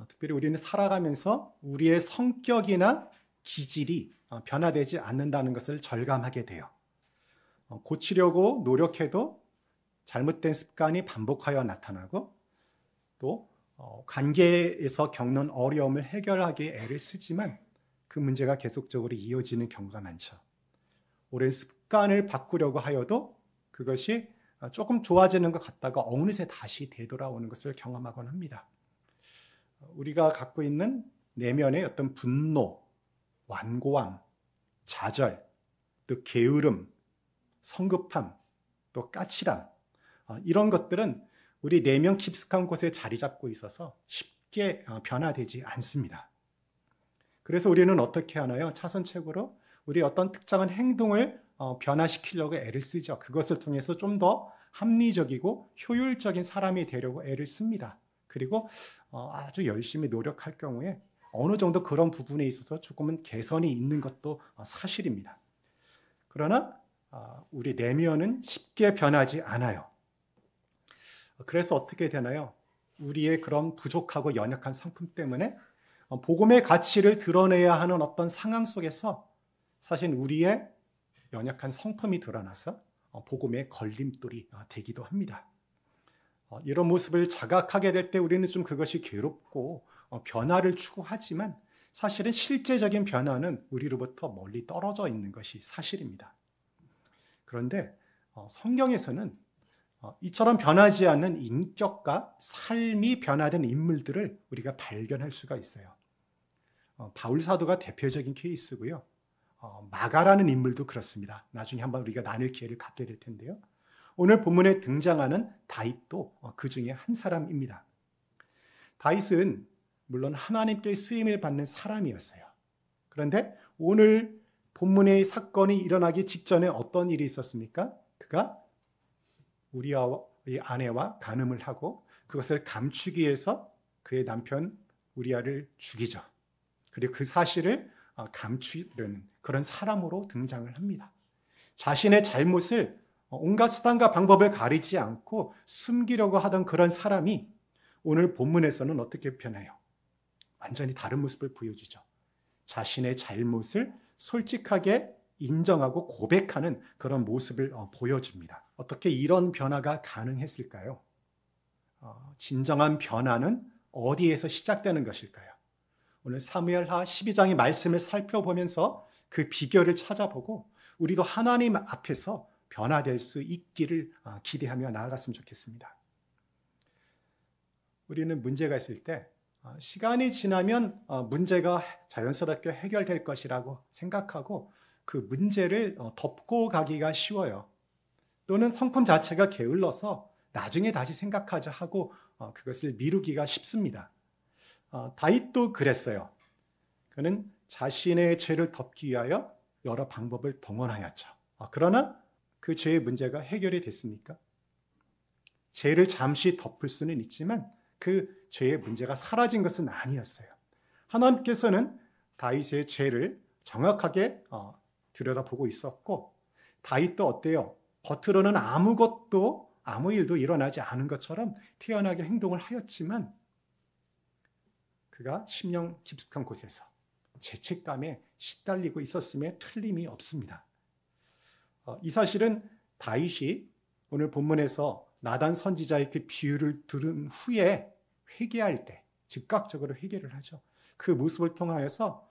특별히 우리는 살아가면서 우리의 성격이나 기질이 변화되지 않는다는 것을 절감하게 돼요. 고치려고 노력해도 잘못된 습관이 반복하여 나타나고 또 관계에서 겪는 어려움을 해결하기에 애를 쓰지만 그 문제가 계속적으로 이어지는 경우가 많죠. 오랜 습관을 바꾸려고 하여도 그것이 조금 좋아지는 것 같다가 어느새 다시 되돌아오는 것을 경험하곤 합니다. 우리가 갖고 있는 내면의 어떤 분노, 완고함, 좌절, 또 게으름, 성급함, 또 까칠함, 이런 것들은 우리 내면 깊숙한 곳에 자리 잡고 있어서 쉽게 변화되지 않습니다. 그래서 우리는 어떻게 하나요? 차선책으로 우리 어떤 특정한 행동을 변화시키려고 애를 쓰죠. 그것을 통해서 좀 더 합리적이고 효율적인 사람이 되려고 애를 씁니다. 그리고 아주 열심히 노력할 경우에 어느 정도 그런 부분에 있어서 조금은 개선이 있는 것도 사실입니다. 그러나 우리 내면은 쉽게 변하지 않아요. 그래서 어떻게 되나요? 우리의 그런 부족하고 연약한 성품 때문에 복음의 가치를 드러내야 하는 어떤 상황 속에서 사실 우리의 연약한 성품이 드러나서 복음의 걸림돌이 되기도 합니다. 이런 모습을 자각하게 될 때 우리는 좀 그것이 괴롭고 변화를 추구하지만 사실은 실제적인 변화는 우리로부터 멀리 떨어져 있는 것이 사실입니다. 그런데 성경에서는 이처럼 변하지 않는 인격과 삶이 변화된 인물들을 우리가 발견할 수가 있어요. 바울 사도가 대표적인 케이스고요. 마가라는 인물도 그렇습니다. 나중에 한번 우리가 나눌 기회를 갖게 될 텐데요. 오늘 본문에 등장하는 다윗도 그 중에 한 사람입니다. 다윗은 물론 하나님께 쓰임을 받는 사람이었어요. 그런데 오늘 본문의 사건이 일어나기 직전에 어떤 일이 있었습니까? 그가 우리아의 아내와 간음을 하고 그것을 감추기 위해서 그의 남편 우리아를 죽이죠. 그리고 그 사실을 감추려는 그런 사람으로 등장을 합니다. 자신의 잘못을 온갖 수단과 방법을 가리지 않고 숨기려고 하던 그런 사람이 오늘 본문에서는 어떻게 변해요? 완전히 다른 모습을 보여주죠. 자신의 잘못을 솔직하게 인정하고 고백하는 그런 모습을 보여줍니다. 어떻게 이런 변화가 가능했을까요? 진정한 변화는 어디에서 시작되는 것일까요? 오늘 사무엘하 12장의 말씀을 살펴보면서 그 비결을 찾아보고 우리도 하나님 앞에서 변화될 수 있기를 기대하며 나아갔으면 좋겠습니다. 우리는 문제가 있을 때 시간이 지나면 문제가 자연스럽게 해결될 것이라고 생각하고 그 문제를 덮고 가기가 쉬워요. 또는 성품 자체가 게을러서 나중에 다시 생각하자 하고 그것을 미루기가 쉽습니다. 다윗도 그랬어요. 그는 자신의 죄를 덮기 위하여 여러 방법을 동원하였죠. 그러나 그 죄의 문제가 해결이 됐습니까? 죄를 잠시 덮을 수는 있지만 그 죄의 문제가 사라진 것은 아니었어요. 하나님께서는 다윗의 죄를 정확하게 들여다보고 있었고 다윗도 어때요? 겉으로는 아무 일도 일어나지 않은 것처럼 태연하게 행동을 하였지만 그가 심령 깊숙한 곳에서 죄책감에 시달리고 있었음에 틀림이 없습니다. 이 사실은 다윗이 오늘 본문에서 나단 선지자의 그 비유를 들은 후에 회개할 때 즉각적으로 회개를 하죠. 그 모습을 통하여서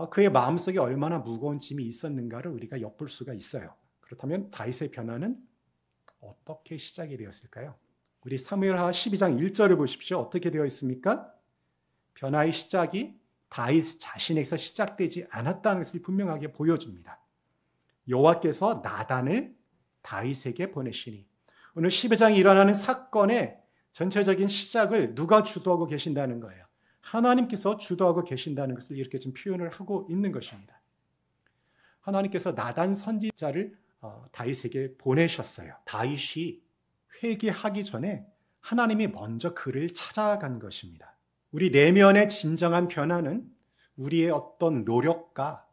그의 마음속에 얼마나 무거운 짐이 있었는가를 우리가 엿볼 수가 있어요. 그렇다면 다윗의 변화는 어떻게 시작이 되었을까요? 우리 사무엘하 12장 1절을 보십시오. 어떻게 되어 있습니까? 변화의 시작이 다윗 자신에게서 시작되지 않았다는 것을 분명하게 보여줍니다. 여호와께서 나단을 다윗에게 보내시니 오늘 12장에 일어나는 사건의 전체적인 시작을 누가 주도하고 계신다는 거예요. 하나님께서 주도하고 계신다는 것을 이렇게 좀 표현을 하고 있는 것입니다. 하나님께서 나단 선지자를 다윗에게 보내셨어요. 다윗이 회개하기 전에 하나님이 먼저 그를 찾아간 것입니다. 우리 내면의 진정한 변화는 우리의 어떤 노력과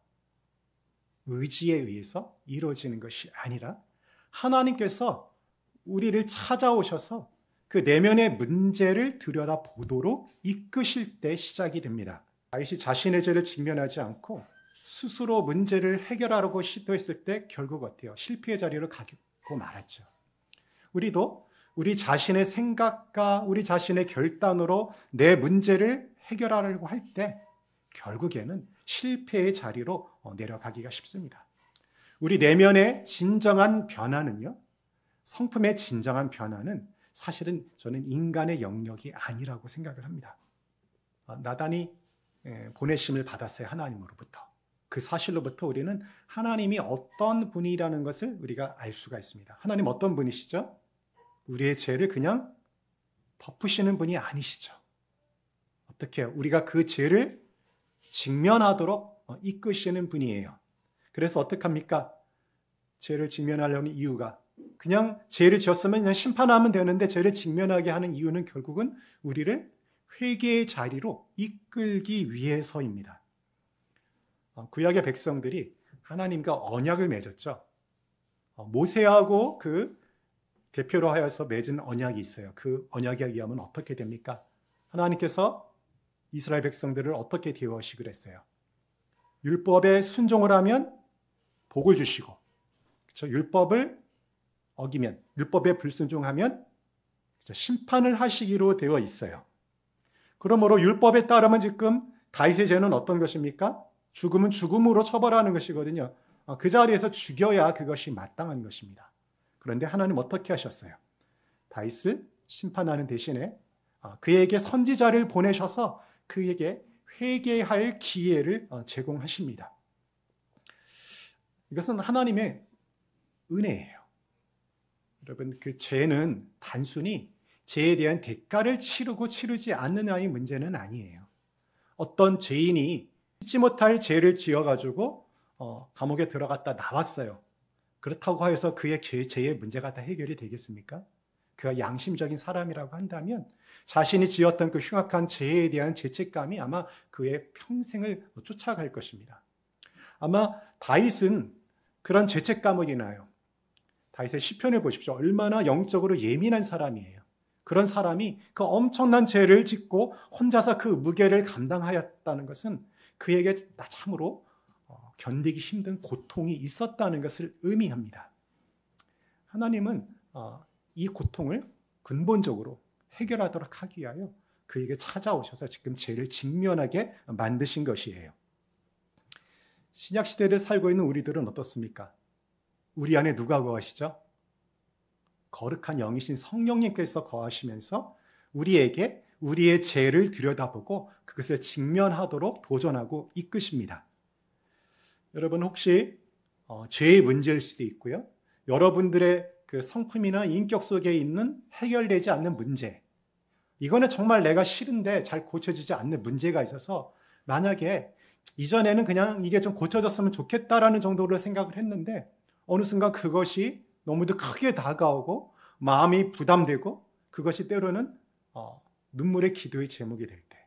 의지에 의해서 이루어지는 것이 아니라 하나님께서 우리를 찾아오셔서 그 내면의 문제를 들여다보도록 이끄실 때 시작이 됩니다. 다윗이 자신의 죄를 직면하지 않고 스스로 문제를 해결하려고 시도했을 때 결국 어때요? 실패의 자리로 가고 말았죠. 우리도 우리 자신의 생각과 우리 자신의 결단으로 내 문제를 해결하려고 할 때 결국에는 실패의 자리로 내려가기가 쉽습니다. 우리 내면의 진정한 변화는요, 성품의 진정한 변화는 사실은 저는 인간의 영역이 아니라고 생각을 합니다. 나단이 보내심을 받았어요. 하나님으로부터. 그 사실로부터 우리는 하나님이 어떤 분이라는 것을 우리가 알 수가 있습니다. 하나님 어떤 분이시죠? 우리의 죄를 그냥 덮으시는 분이 아니시죠. 어떻게 해요? 우리가 그 죄를 직면하도록 이끄시는 분이에요. 그래서 어떻게 합니까? 죄를 직면하려는 이유가 그냥 죄를 지었으면 그냥 심판하면 되는데 죄를 직면하게 하는 이유는 결국은 우리를 회개의 자리로 이끌기 위해서입니다. 구약의 백성들이 하나님과 언약을 맺었죠. 모세하고 그 대표로 하여서 맺은 언약이 있어요. 그 언약에 의하면 어떻게 됩니까? 하나님께서 이스라엘 백성들을 어떻게 대우하시기로 했어요? 율법에 순종을 하면 복을 주시고, 그렇죠? 율법을 어기면, 율법에 불순종하면 그렇죠? 심판을 하시기로 되어 있어요. 그러므로 율법에 따르면 지금 다윗의 죄는 어떤 것입니까? 죽음은 죽음으로 처벌하는 것이거든요. 그 자리에서 죽여야 그것이 마땅한 것입니다. 그런데 하나님 어떻게 하셨어요? 다윗을 심판하는 대신에 그에게 선지자를 보내셔서 그에게 회개할 기회를 제공하십니다. 이것은 하나님의 은혜예요. 여러분, 그 죄는 단순히 죄에 대한 대가를 치르고 치르지 않느냐의 문제는 아니에요. 어떤 죄인이 잊지 못할 죄를 지어가지고 감옥에 들어갔다 나왔어요. 그렇다고 해서 그의 죄의 문제가 다 해결이 되겠습니까? 그가 양심적인 사람이라고 한다면 자신이 지었던 그 흉악한 죄에 대한 죄책감이 아마 그의 평생을 쫓아갈 것입니다. 아마 다윗은 그런 죄책감을 인하여 다윗의 시편을 보십시오. 얼마나 영적으로 예민한 사람이에요. 그런 사람이 그 엄청난 죄를 짓고 혼자서 그 무게를 감당하였다는 것은 그에게 참으로 견디기 힘든 고통이 있었다는 것을 의미합니다. 하나님은 이 고통을 근본적으로 해결하도록 하기 위하여 그에게 찾아오셔서 지금 죄를 직면하게 만드신 것이에요. 신약시대를 살고 있는 우리들은 어떻습니까? 우리 안에 누가 거하시죠? 거룩한 영이신 성령님께서 거하시면서 우리에게 우리의 죄를 들여다보고 그것을 직면하도록 도전하고 이끄십니다. 여러분 혹시 죄의 문제일 수도 있고요. 여러분들의 그 성품이나 인격 속에 있는 해결되지 않는 문제, 이거는 정말 내가 싫은데 잘 고쳐지지 않는 문제가 있어서 만약에 이전에는 그냥 이게 좀 고쳐졌으면 좋겠다라는 정도로 생각을 했는데 어느 순간 그것이 너무도 크게 다가오고 마음이 부담되고 그것이 때로는 눈물의 기도의 제목이 될 때,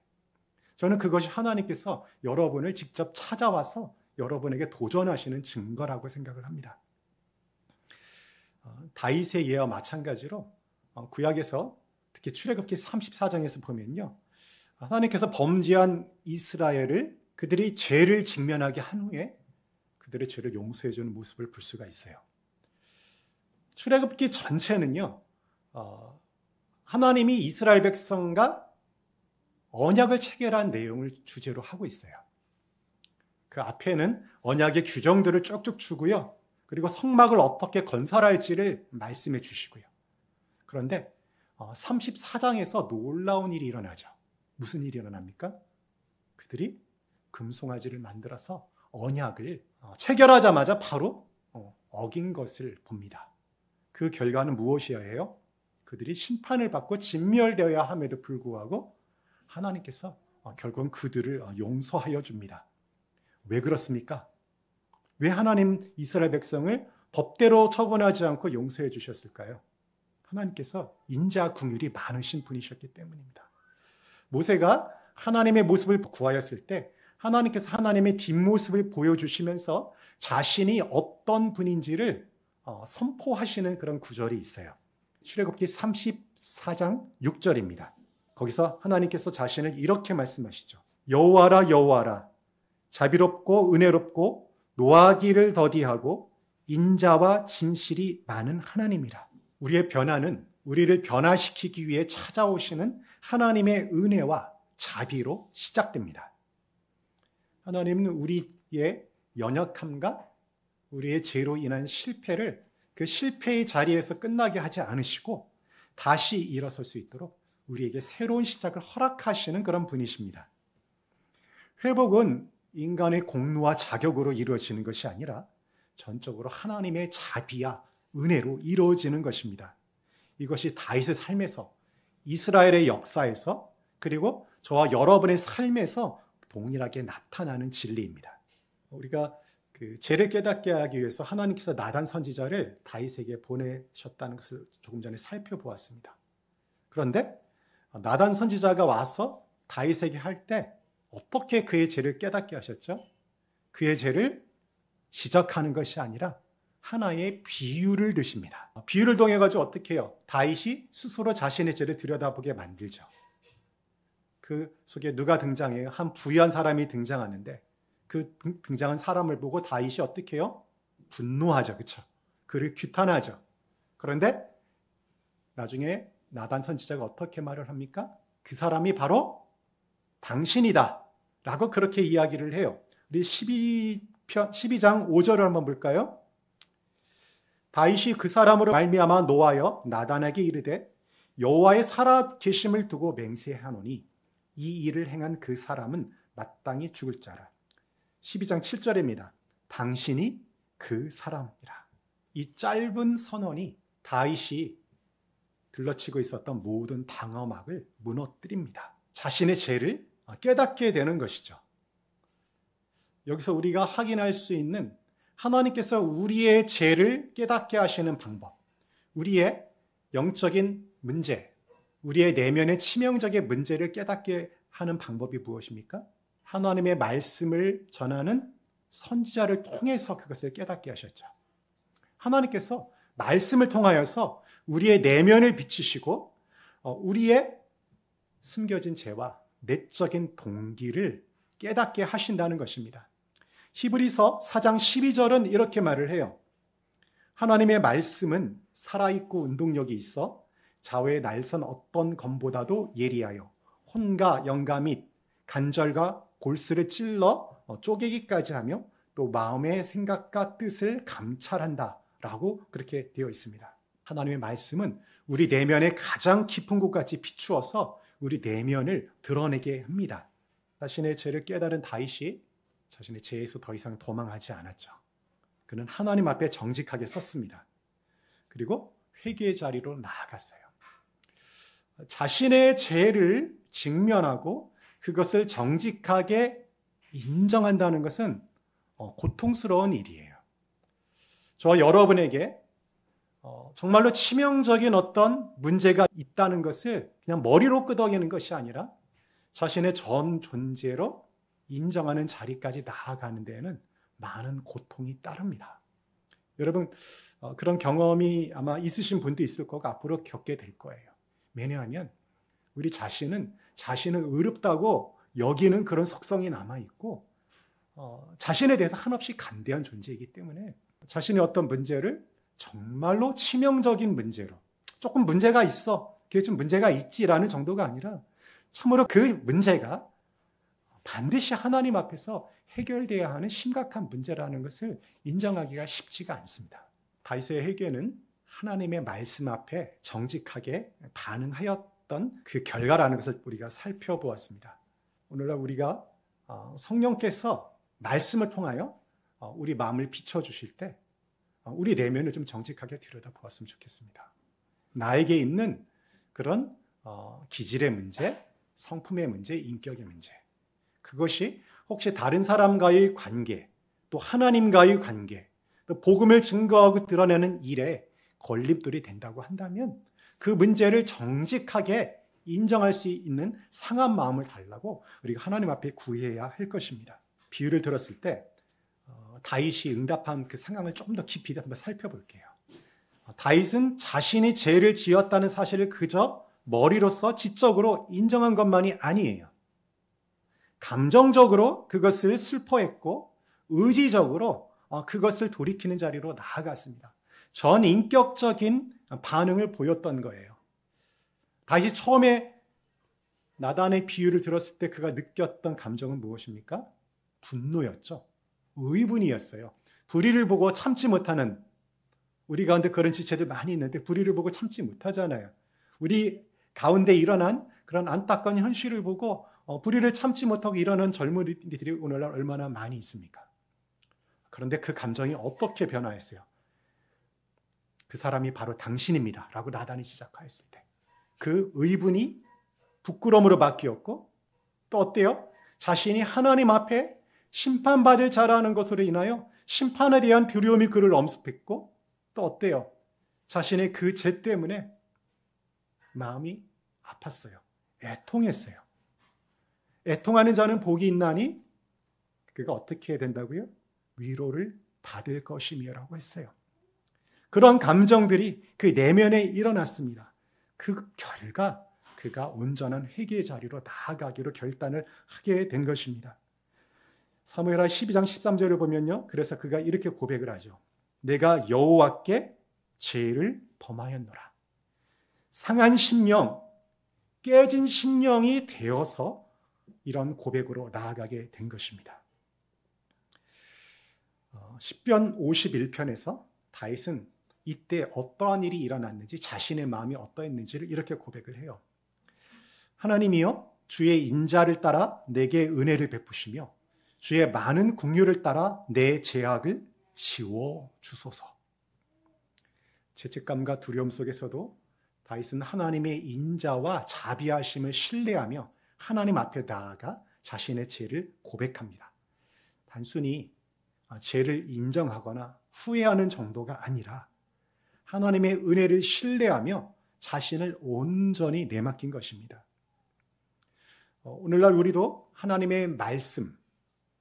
저는 그것이 하나님께서 여러분을 직접 찾아와서 여러분에게 도전하시는 증거라고 생각을 합니다. 다윗의 예와 마찬가지로 구약에서 특히 출애굽기 34장에서 보면요, 하나님께서 범죄한 이스라엘을 그들이 죄를 직면하게 한 후에 그들의 죄를 용서해 주는 모습을 볼 수가 있어요. 출애굽기 전체는요, 하나님이 이스라엘 백성과 언약을 체결한 내용을 주제로 하고 있어요. 그 앞에는 언약의 규정들을 쭉쭉 주고요. 그리고 성막을 어떻게 건설할지를 말씀해 주시고요. 그런데 34장에서 놀라운 일이 일어나죠. 무슨 일이 일어납니까? 그들이 금송아지를 만들어서 언약을 체결하자마자 바로 어긴 것을 봅니다. 그 결과는 무엇이어야 해요? 그들이 심판을 받고 진멸되어야 함에도 불구하고 하나님께서 결국은 그들을 용서하여 줍니다. 왜 그렇습니까? 왜 하나님 이스라엘 백성을 법대로 처분하지 않고 용서해 주셨을까요? 하나님께서 인자 긍휼이 많으신 분이셨기 때문입니다. 모세가 하나님의 모습을 구하였을 때 하나님께서 하나님의 뒷모습을 보여주시면서 자신이 어떤 분인지를 선포하시는 그런 구절이 있어요. 출애굽기 34장 6절입니다. 거기서 하나님께서 자신을 이렇게 말씀하시죠. 여호와라 여호와라 자비롭고 은혜롭고 노하기를 더디하고 인자와 진실이 많은 하나님이라. 우리의 변화는 우리를 변화시키기 위해 찾아오시는 하나님의 은혜와 자비로 시작됩니다. 하나님은 우리의 연약함과 우리의 죄로 인한 실패를 그 실패의 자리에서 끝나게 하지 않으시고 다시 일어설 수 있도록 우리에게 새로운 시작을 허락하시는 그런 분이십니다. 회복은 인간의 공로와 자격으로 이루어지는 것이 아니라 전적으로 하나님의 자비와 은혜로 이루어지는 것입니다. 이것이 다윗의 삶에서, 이스라엘의 역사에서, 그리고 저와 여러분의 삶에서 동일하게 나타나는 진리입니다. 우리가 그 죄를 깨닫게 하기 위해서 하나님께서 나단 선지자를 다윗에게 보내셨다는 것을 조금 전에 살펴보았습니다. 그런데 나단 선지자가 와서 다윗에게 할 때 어떻게 그의 죄를 깨닫게 하셨죠? 그의 죄를 지적하는 것이 아니라 하나의 비유를 드십니다. 비유를 통해 가지고 어떻게 해요? 다윗이 스스로 자신의 죄를 들여다보게 만들죠. 그 속에 누가 등장해요? 한 부유한 사람이 등장하는데 그 등장한 사람을 보고 다윗이 어떻게 해요? 분노하죠. 그렇죠? 그를 규탄하죠. 그런데 나중에 나단 선지자가 어떻게 말을 합니까? 그 사람이 바로 당신이다 라고 그렇게 이야기를 해요. 우리 12장 5절을 한번 볼까요? 다윗이 그 사람으로 말미암아 노하여 나단에게 이르되 여호와의 살아계심을 두고 맹세하노니 이 일을 행한 그 사람은 마땅히 죽을 자라. 12장 7절입니다. 당신이 그 사람이라. 이 짧은 선언이 다윗이 들러치고 있었던 모든 방어막을 무너뜨립니다. 자신의 죄를 깨닫게 되는 것이죠. 여기서 우리가 확인할 수 있는 하나님께서 우리의 죄를 깨닫게 하시는 방법, 우리의 영적인 문제, 우리의 내면의 치명적인 문제를 깨닫게 하는 방법이 무엇입니까? 하나님의 말씀을 전하는 선지자를 통해서 그것을 깨닫게 하셨죠. 하나님께서 말씀을 통하여서 우리의 내면을 비추시고 우리의 숨겨진 죄와 내적인 동기를 깨닫게 하신다는 것입니다. 히브리서 4장 12절은 이렇게 말을 해요. 하나님의 말씀은 살아있고 운동력이 있어 좌우의 날선 어떤 검보다도 예리하여 혼과 영과 및 간절과 골수를 찔러 쪼개기까지 하며 또 마음의 생각과 뜻을 감찰한다 라고 그렇게 되어 있습니다. 하나님의 말씀은 우리 내면의 가장 깊은 곳까지 비추어서 우리 내면을 드러내게 합니다. 자신의 죄를 깨달은 다윗이 자신의 죄에서 더 이상 도망하지 않았죠. 그는 하나님 앞에 정직하게 섰습니다. 그리고 회개의 자리로 나아갔어요. 자신의 죄를 직면하고 그것을 정직하게 인정한다는 것은 고통스러운 일이에요. 저와 여러분에게 정말로 치명적인 어떤 문제가 있다는 것을 그냥 머리로 끄덕이는 것이 아니라 자신의 전 존재로 인정하는 자리까지 나아가는 데에는 많은 고통이 따릅니다. 여러분 그런 경험이 아마 있으신 분도 있을 거고 앞으로 겪게 될 거예요. 왜냐하면 우리 자신은 자신을 의롭다고 여기는 그런 속성이 남아있고 자신에 대해서 한없이 간대한 존재이기 때문에 자신의 어떤 문제를 정말로 치명적인 문제로 조금 문제가 있어, 그게 좀 문제가 있지라는 정도가 아니라 참으로 그 문제가 반드시 하나님 앞에서 해결돼야 하는 심각한 문제라는 것을 인정하기가 쉽지가 않습니다. 다윗의 회개는 하나님의 말씀 앞에 정직하게 반응하였던 그 결과라는 것을 우리가 살펴보았습니다. 오늘날 우리가 성령께서 말씀을 통하여 우리 마음을 비춰주실 때 우리 내면을 좀 정직하게 들여다보았으면 좋겠습니다. 나에게 있는 그런 기질의 문제, 성품의 문제, 인격의 문제, 그것이 혹시 다른 사람과의 관계, 또 하나님과의 관계, 또 복음을 증거하고 드러내는 일에 걸림돌이 된다고 한다면 그 문제를 정직하게 인정할 수 있는 상한 마음을 달라고 우리가 하나님 앞에 구해야 할 것입니다. 비유를 들었을 때 다윗이 응답한 그 상황을 조금 더 깊이 한번 살펴볼게요. 다윗은 자신이 죄를 지었다는 사실을 그저 머리로서 지적으로 인정한 것만이 아니에요. 감정적으로 그것을 슬퍼했고 의지적으로 그것을 돌이키는 자리로 나아갔습니다. 전인격적인 반응을 보였던 거예요. 다윗이 처음에 나단의 비유를 들었을 때 그가 느꼈던 감정은 무엇입니까? 분노였죠. 의분이었어요. 불의를 보고 참지 못하는, 우리 가운데 그런 지체들 많이 있는데 불의를 보고 참지 못하잖아요. 우리 가운데 일어난 그런 안타까운 현실을 보고 불의를 참지 못하고 이러는 젊은이들이 오늘날 얼마나 많이 있습니까? 그런데 그 감정이 어떻게 변화했어요? 그 사람이 바로 당신입니다 라고 나단이 시작하였을 때 그 의분이 부끄러움으로 바뀌었고, 또 어때요? 자신이 하나님 앞에 심판받을 자라는 것으로 인하여 심판에 대한 두려움이 그를 엄습했고, 또 어때요? 자신의 그 죄 때문에 마음이 아팠어요. 애통했어요. 애통하는 자는 복이 있나니 그가 어떻게 해야 된다고요? 위로를 받을 것이며라고 했어요. 그런 감정들이 그 내면에 일어났습니다. 그 결과 그가 온전한 회개의 자리로 나아가기로 결단을 하게 된 것입니다. 사무엘하 12장 13절을 보면요, 그래서 그가 이렇게 고백을 하죠. 내가 여호와께 죄를 범하였노라. 상한 심령, 깨진 심령이 되어서 이런 고백으로 나아가게 된 것입니다. 시편 51편에서 다윗은 이때 어떠한 일이 일어났는지, 자신의 마음이 어떠했는지를 이렇게 고백을 해요. 하나님이여, 주의 인자를 따라 내게 은혜를 베푸시며 주의 많은 긍휼을 따라 내 죄악을 지워 주소서. 죄책감과 두려움 속에서도 다윗은 하나님의 인자와 자비하심을 신뢰하며 하나님 앞에 나아가 자신의 죄를 고백합니다. 단순히 죄를 인정하거나 후회하는 정도가 아니라 하나님의 은혜를 신뢰하며 자신을 온전히 내맡긴 것입니다. 오늘날 우리도 하나님의 말씀,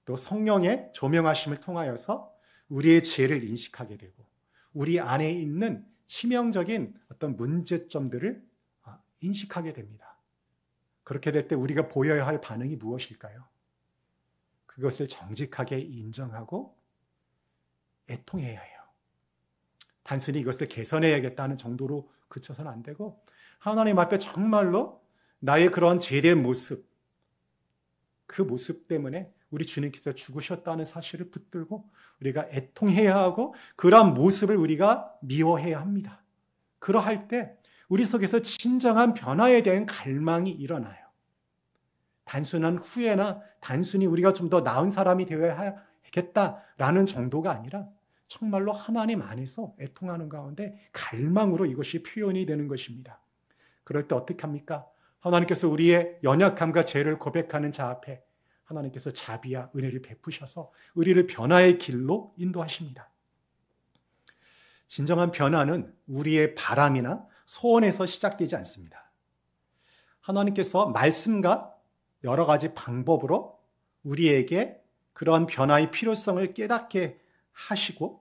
또 성령의 조명하심을 통하여서 우리의 죄를 인식하게 되고 우리 안에 있는 치명적인 어떤 문제점들을 인식하게 됩니다. 그렇게 될 때 우리가 보여야 할 반응이 무엇일까요? 그것을 정직하게 인정하고 애통해야 해요. 단순히 이것을 개선해야겠다는 정도로 그쳐서는 안 되고 하나님 앞에 정말로 나의 그런 죄된 모습, 그 모습 때문에 우리 주님께서 죽으셨다는 사실을 붙들고 우리가 애통해야 하고 그러한 모습을 우리가 미워해야 합니다. 그러할 때 우리 속에서 진정한 변화에 대한 갈망이 일어나요. 단순한 후회나 단순히 우리가 좀 더 나은 사람이 되어야겠다라는 정도가 아니라 정말로 하나님 안에서 애통하는 가운데 갈망으로 이것이 표현이 되는 것입니다. 그럴 때 어떻게 합니까? 하나님께서 우리의 연약함과 죄를 고백하는 자 앞에 하나님께서 자비와 은혜를 베푸셔서 우리를 변화의 길로 인도하십니다. 진정한 변화는 우리의 바람이나 소원에서 시작되지 않습니다. 하나님께서 말씀과 여러 가지 방법으로 우리에게 그런 변화의 필요성을 깨닫게 하시고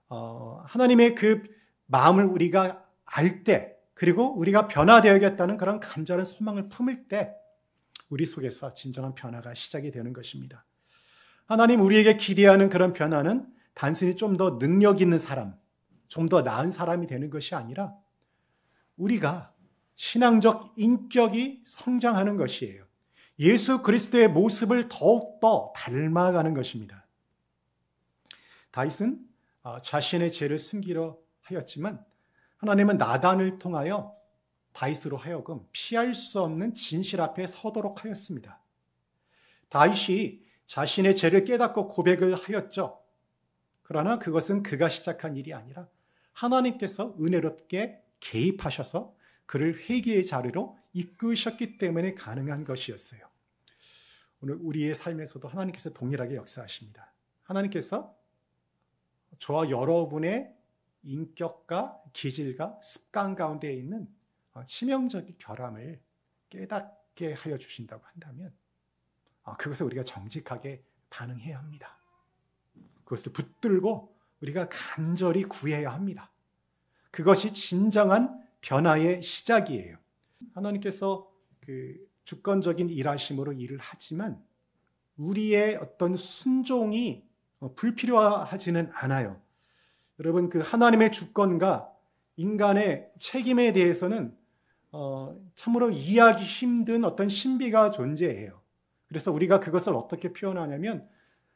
하나님의 그 마음을 우리가 알 때, 그리고 우리가 변화되어야겠다는 그런 간절한 소망을 품을 때 우리 속에서 진정한 변화가 시작이 되는 것입니다. 하나님 우리에게 기대하는 그런 변화는 단순히 좀 더 능력 있는 사람, 좀 더 나은 사람이 되는 것이 아니라 우리가 신앙적 인격이 성장하는 것이에요. 예수 그리스도의 모습을 더욱더 닮아가는 것입니다. 다윗은 자신의 죄를 숨기려 하였지만 하나님은 나단을 통하여 다윗으로 하여금 피할 수 없는 진실 앞에 서도록 하였습니다. 다윗이 자신의 죄를 깨닫고 고백을 하였죠. 그러나 그것은 그가 시작한 일이 아니라 하나님께서 은혜롭게 개입하셔서 그를 회개의 자리로 이끄셨기 때문에 가능한 것이었어요. 오늘 우리의 삶에서도 하나님께서 동일하게 역사하십니다. 하나님께서 저와 여러분의 인격과 기질과 습관 가운데 있는 치명적인 결함을 깨닫게 하여 주신다고 한다면 그것을 우리가 정직하게 반응해야 합니다. 그것을 붙들고 우리가 간절히 구해야 합니다. 그것이 진정한 변화의 시작이에요. 하나님께서 그 주권적인 일하심으로 일을 하지만 우리의 어떤 순종이 불필요하지는 않아요. 여러분, 그 하나님의 주권과 인간의 책임에 대해서는 참으로 이해하기 힘든 어떤 신비가 존재해요. 그래서 우리가 그것을 어떻게 표현하냐면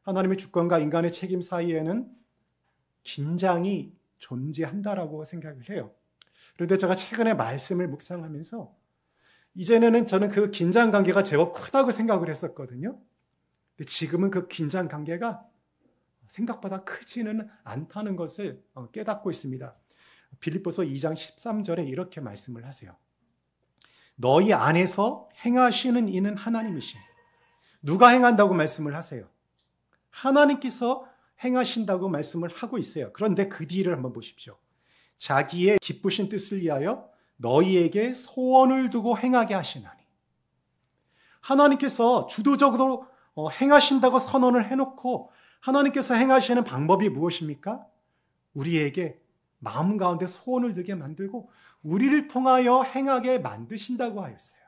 하나님의 주권과 인간의 책임 사이에는 긴장이 존재한다라고 생각을 해요. 그런데 제가 최근에 말씀을 묵상하면서 이전에는 저는 그 긴장 관계가 제법 크다고 생각을 했었거든요. 근데 지금은 그 긴장 관계가 생각보다 크지는 않다는 것을 깨닫고 있습니다. 빌립보서 2장 13절에 이렇게 말씀을 하세요. 너희 안에서 행하시는 이는 하나님이시니. 누가 행한다고 말씀을 하세요? 하나님께서 행하신다고 말씀을 하고 있어요. 그런데 그 뒤를 한번 보십시오. 자기의 기쁘신 뜻을 위하여 너희에게 소원을 두고 행하게 하시나니. 하나님께서 주도적으로 행하신다고 선언을 해놓고 하나님께서 행하시는 방법이 무엇입니까? 우리에게 마음 가운데 소원을 두게 만들고 우리를 통하여 행하게 만드신다고 하였어요.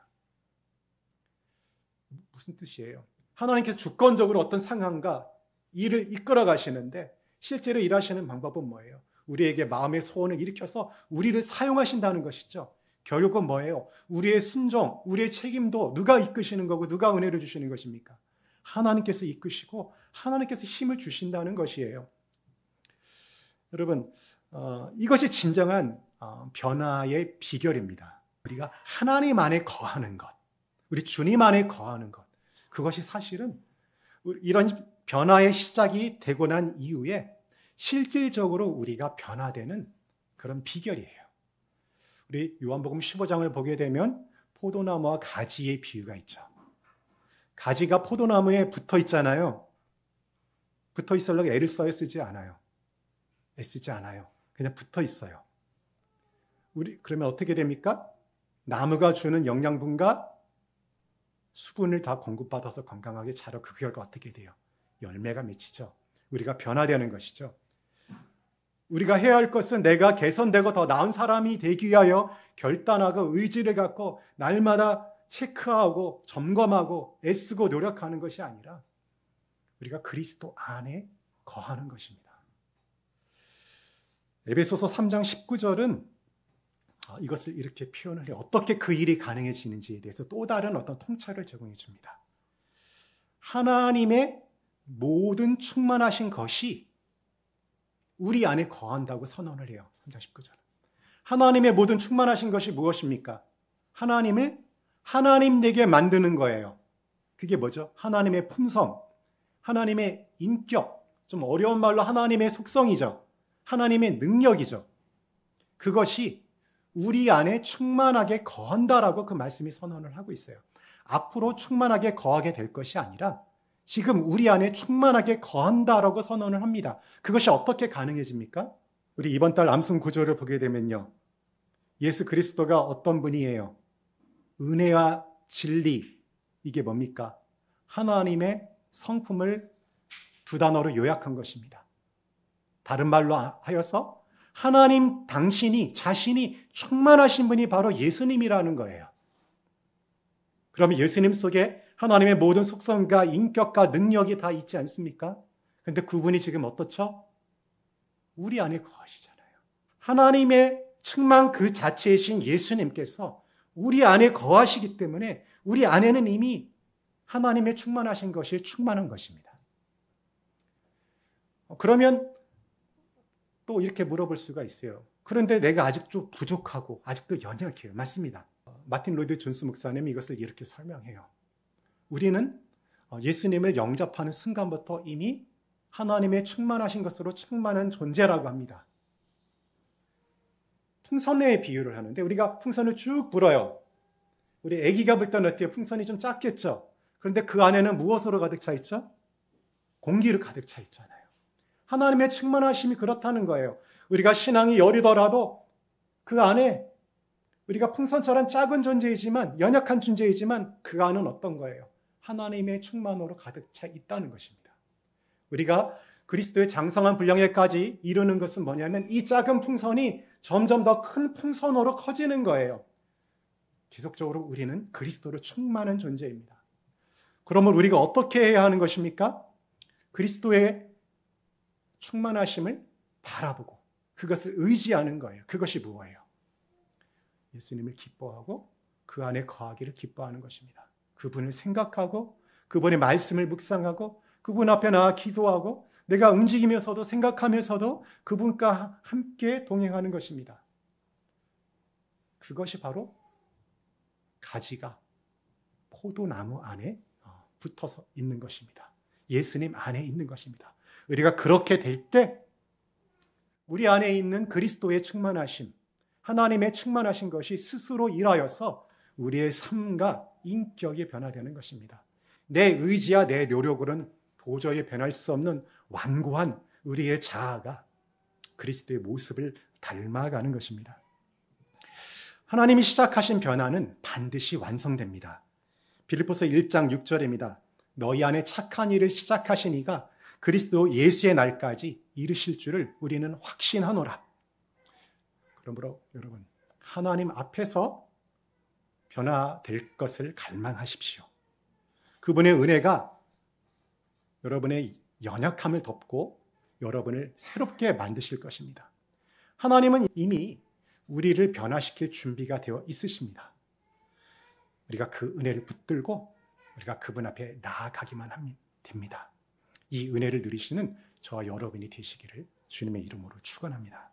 무슨 뜻이에요? 하나님께서 주권적으로 어떤 상황과 일을 이끌어 가시는데 실제로 일하시는 방법은 뭐예요? 우리에게 마음의 소원을 일으켜서 우리를 사용하신다는 것이죠. 결국은 뭐예요? 우리의 순종, 우리의 책임도 누가 이끄시는 거고 누가 은혜를 주시는 것입니까? 하나님께서 이끄시고 하나님께서 힘을 주신다는 것이에요. 여러분, 이것이 진정한 변화의 비결입니다. 우리가 하나님 안에 거하는 것, 우리 주님 안에 거하는 것, 그것이 사실은 이런 변화의 시작이 되고 난 이후에 실질적으로 우리가 변화되는 그런 비결이에요. 우리 요한복음 15장을 보게 되면 포도나무와 가지의 비유가 있죠. 가지가 포도나무에 붙어 있잖아요. 붙어 있으려고 애를 써야 쓰지 않아요. 애쓰지 않아요. 그냥 붙어 있어요. 그러면 어떻게 됩니까? 나무가 주는 영양분과 수분을 다 공급받아서 건강하게 자라 그 결과 어떻게 돼요? 열매가 맺히죠. 우리가 변화되는 것이죠. 우리가 해야 할 것은 내가 개선되고 더 나은 사람이 되기 위하여 결단하고 의지를 갖고 날마다 체크하고 점검하고 애쓰고 노력하는 것이 아니라 우리가 그리스도 안에 거하는 것입니다. 에베소서 3장 19절은 이것을 이렇게 표현을 해요. 어떻게 그 일이 가능해지는지에 대해서 또 다른 어떤 통찰을 제공해 줍니다. 하나님의 모든 충만하신 것이 우리 안에 거한다고 선언을 해요. 3장 19절. 하나님의 모든 충만하신 것이 무엇입니까? 하나님을 하나님 되게 만드는 거예요. 그게 뭐죠? 하나님의 품성, 하나님의 인격, 좀 어려운 말로 하나님의 속성이죠. 하나님의 능력이죠. 그것이 우리 안에 충만하게 거한다라고 그 말씀이 선언을 하고 있어요. 앞으로 충만하게 거하게 될 것이 아니라 지금 우리 안에 충만하게 거한다라고 선언을 합니다. 그것이 어떻게 가능해집니까? 우리 이번 달 암송 구조를 보게 되면요. 예수 그리스도가 어떤 분이에요? 은혜와 진리, 이게 뭡니까? 하나님의 성품을 두 단어로 요약한 것입니다. 다른 말로 하여서 하나님 당신이 자신이 충만하신 분이 바로 예수님이라는 거예요. 그러면 예수님 속에 하나님의 모든 속성과 인격과 능력이 다 있지 않습니까? 그런데 그분이 지금 어떻죠? 우리 안에 거하시잖아요. 하나님의 충만 그 자체이신 예수님께서 우리 안에 거하시기 때문에 우리 안에는 이미 하나님의 충만하신 것이 충만한 것입니다. 그러면 또 이렇게 물어볼 수가 있어요. 그런데 내가 아직 좀 부족하고 아직도 연약해요. 맞습니다. 마틴 로이드 존스 목사님이 이것을 이렇게 설명해요. 우리는 예수님을 영접하는 순간부터 이미 하나님의 충만하신 것으로 충만한 존재라고 합니다. 풍선의 비유를 하는데 우리가 풍선을 쭉 불어요. 우리 아기가 불 때는 어때요? 풍선이 좀 작겠죠? 그런데 그 안에는 무엇으로 가득 차 있죠? 공기로 가득 차 있잖아요. 하나님의 충만하심이 그렇다는 거예요. 우리가 신앙이 여리더라도 그 안에 우리가 풍선처럼 작은 존재이지만 연약한 존재이지만 그 안은 어떤 거예요? 하나님의 충만으로 가득 차 있다는 것입니다. 우리가 그리스도의 장성한 분량에까지 이르는 것은 뭐냐면 이 작은 풍선이 점점 더 큰 풍선으로 커지는 거예요. 계속적으로 우리는 그리스도로 충만한 존재입니다. 그러면 우리가 어떻게 해야 하는 것입니까? 그리스도의 충만하심을 바라보고 그것을 의지하는 거예요. 그것이 무엇이에요? 예수님을 기뻐하고 그 안에 거하기를 기뻐하는 것입니다. 그분을 생각하고 그분의 말씀을 묵상하고 그분 앞에 나와 기도하고 내가 움직이면서도 생각하면서도 그분과 함께 동행하는 것입니다. 그것이 바로 가지가 포도나무 안에 붙어서 있는 것입니다. 예수님 안에 있는 것입니다. 우리가 그렇게 될 때 우리 안에 있는 그리스도의 충만하심, 하나님의 충만하신 것이 스스로 일하여서 우리의 삶과 인격이 변화되는 것입니다. 내 의지와 내 노력으로는 도저히 변할 수 없는 완고한 우리의 자아가 그리스도의 모습을 닮아가는 것입니다. 하나님이 시작하신 변화는 반드시 완성됩니다. 빌립보서 1장 6절입니다. 너희 안에 착한 일을 시작하신 이가 그리스도 예수의 날까지 이르실 줄을 우리는 확신하노라. 그러므로 여러분, 하나님 앞에서 변화될 것을 갈망하십시오. 그분의 은혜가 여러분의 연약함을 덮고 여러분을 새롭게 만드실 것입니다. 하나님은 이미 우리를 변화시킬 준비가 되어 있으십니다. 우리가 그 은혜를 붙들고 우리가 그분 앞에 나아가기만 하면 됩니다. 이 은혜를 누리시는 저와 여러분이 되시기를 주님의 이름으로 축원합니다.